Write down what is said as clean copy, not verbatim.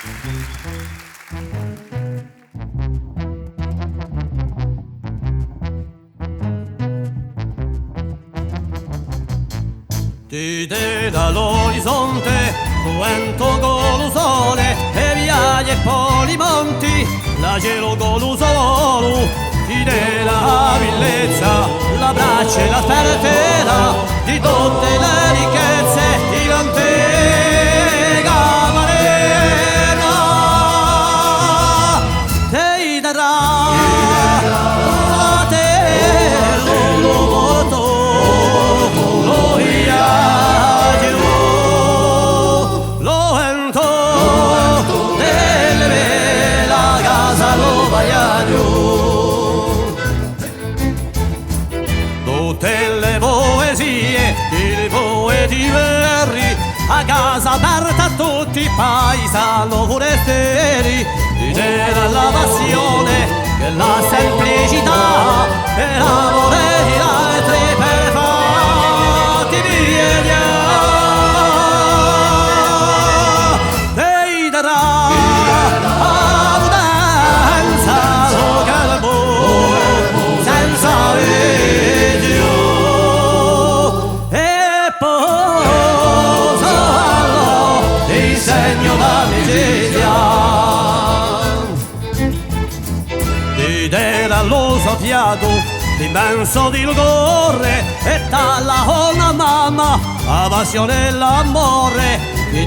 Ti dall'orizzonte, vento golusone, e viaglie e polimonti, la gelo golusolo, ti della bellezza, la braccia e la spertera, di tutte le ricchezze, di l'antica marena, ti darà la terra, lo porto, lo viaggio, lo vento, delle bella casa lo viaggio. Tutte le poesie, i poeti veri, a casa aperta a tutti i paesano forestieri, c'era la passione, che la semplicità, e l'amore di altri per fatti vieni ti darà abbondanza lo calmo senza video e posalo il segno d'amicizia ti darà lo soffiato l'immenso dilugore e dalla una mamma la passione e l'amore ti